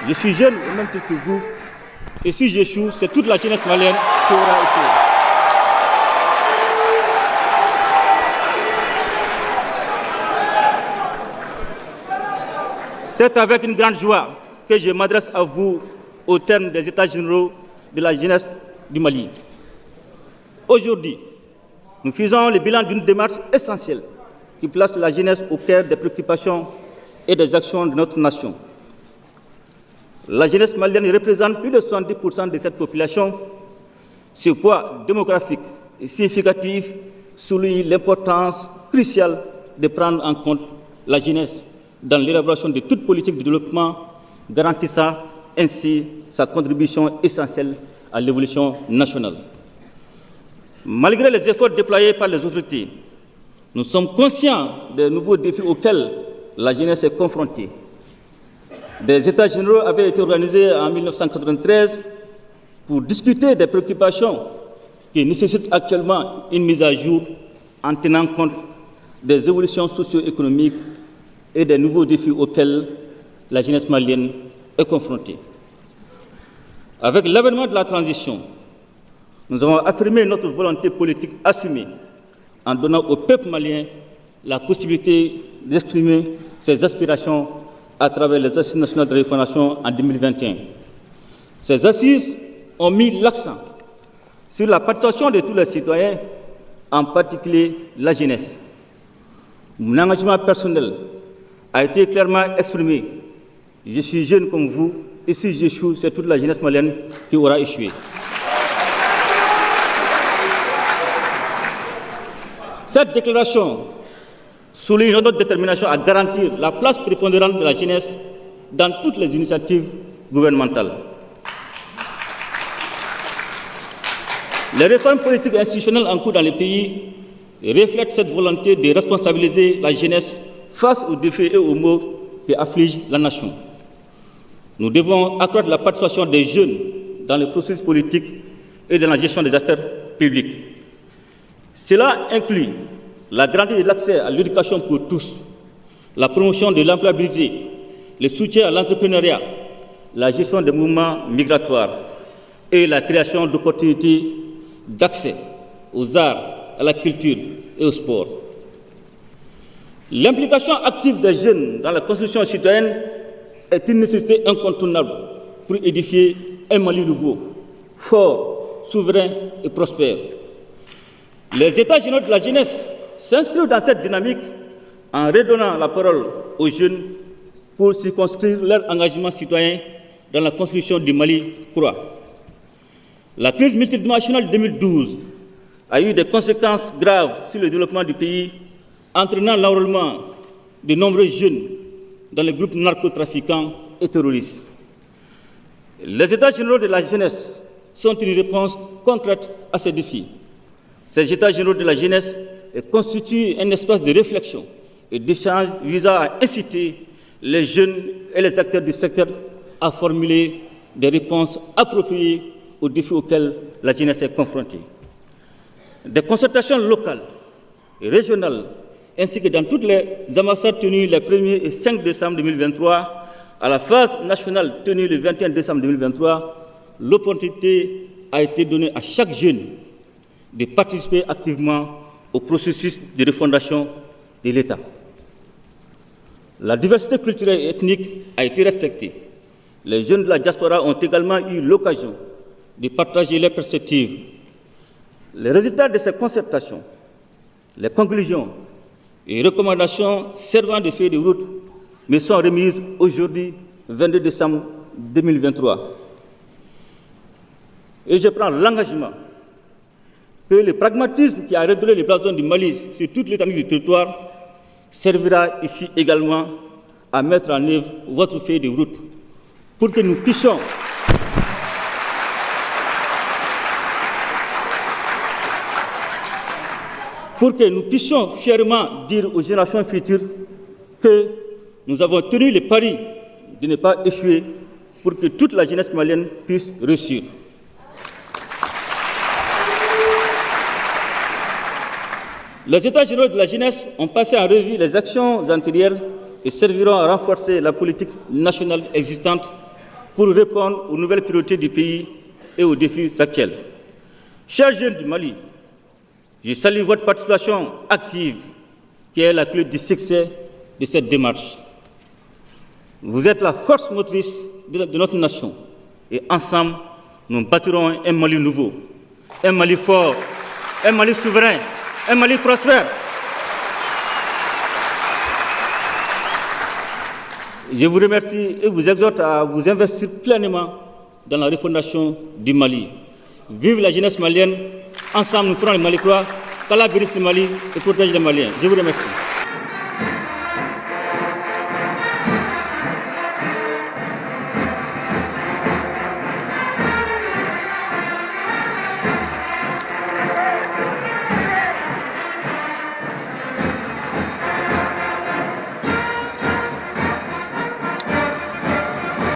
Je suis jeune au même titre que vous, et si j'échoue, c'est toute la jeunesse malienne qui aura échoué. C'est avec une grande joie que je m'adresse à vous au terme des États généraux de la jeunesse du Mali. Aujourd'hui, nous faisons le bilan d'une démarche essentielle qui place la jeunesse au cœur des préoccupations et des actions de notre nation. La jeunesse malienne représente plus de 70% de cette population. Ce poids démographique et significatif souligne l'importance cruciale de prendre en compte la jeunesse dans l'élaboration de toute politique de développement, garantissant ainsi sa contribution essentielle à l'évolution nationale. Malgré les efforts déployés par les autorités, nous sommes conscients des nouveaux défis auxquels la jeunesse est confrontée. Des États généraux avaient été organisés en 1993 pour discuter des préoccupations qui nécessitent actuellement une mise à jour en tenant compte des évolutions socio-économiques et des nouveaux défis auxquels la jeunesse malienne est confrontée. Avec l'avènement de la transition, nous avons affirmé notre volonté politique assumée en donnant au peuple malien la possibilité d'exprimer ses aspirations à travers les Assises nationales de réfondation en 2021. Ces assises ont mis l'accent sur la participation de tous les citoyens, en particulier la jeunesse. Mon engagement personnel a été clairement exprimé. Je suis jeune comme vous, et si j'échoue, c'est toute la jeunesse malienne qui aura échoué. Cette déclaration souligne notre détermination à garantir la place prépondérante de la jeunesse dans toutes les initiatives gouvernementales. Les réformes politiques et institutionnelles en cours dans le pays reflètent cette volonté de responsabiliser la jeunesse face aux défis et aux maux qui affligent la nation. Nous devons accroître la participation des jeunes dans le processus politique et dans la gestion des affaires publiques. Cela inclut la garantie de l'accès à l'éducation pour tous, la promotion de l'employabilité, le soutien à l'entrepreneuriat, la gestion des mouvements migratoires et la création d'opportunités d'accès aux arts, à la culture et au sport. L'implication active des jeunes dans la construction citoyenne est une nécessité incontournable pour édifier un Mali nouveau, fort, souverain et prospère. Les États généraux de la jeunesse s'inscrivent dans cette dynamique en redonnant la parole aux jeunes pour circonscrire leur engagement citoyen dans la construction du Mali croît. La crise multidimensionnelle de 2012 a eu des conséquences graves sur le développement du pays, entraînant l'enrôlement de nombreux jeunes dans les groupes narcotrafiquants et terroristes. Les États généraux de la jeunesse sont une réponse concrète à ces défis. Ces États généraux de la jeunesse constituent un espace de réflexion et d'échange visant à inciter les jeunes et les acteurs du secteur à formuler des réponses appropriées aux défis auxquels la jeunesse est confrontée. Des concertations locales et régionales, ainsi que dans toutes les ambassades tenues les 1er et 5 décembre 2023, à la phase nationale tenue le 21 décembre 2023, l'opportunité a été donnée à chaque jeune de participer activement au processus de refondation de l'État. La diversité culturelle et ethnique a été respectée. Les jeunes de la diaspora ont également eu l'occasion de partager leurs perspectives. Les résultats de ces concertations, les conclusions et recommandations servant de feuille de route me sont remises aujourd'hui, 22 décembre 2023. Et je prends l'engagement que le pragmatisme qui a redonné les blason du Mali sur toute l'étendue du territoire servira ici également à mettre en œuvre votre feuille de route pour que nous puissions fièrement dire aux générations futures que nous avons tenu le pari de ne pas échouer pour que toute la jeunesse malienne puisse réussir. Les États généraux de la jeunesse ont passé en revue les actions antérieures et serviront à renforcer la politique nationale existante pour répondre aux nouvelles priorités du pays et aux défis actuels. Chers jeunes du Mali, je salue votre participation active qui est la clé du succès de cette démarche. Vous êtes la force motrice de notre nation et ensemble, nous bâtirons un Mali nouveau, un Mali fort, un Mali souverain, un Mali prospère. Je vous remercie et vous exhorte à vous investir pleinement dans la refondation du Mali. Vive la jeunesse malienne, ensemble nous ferons le Mali croix, qu'Allah bénisse le Mali et protège les Maliens. Je vous remercie.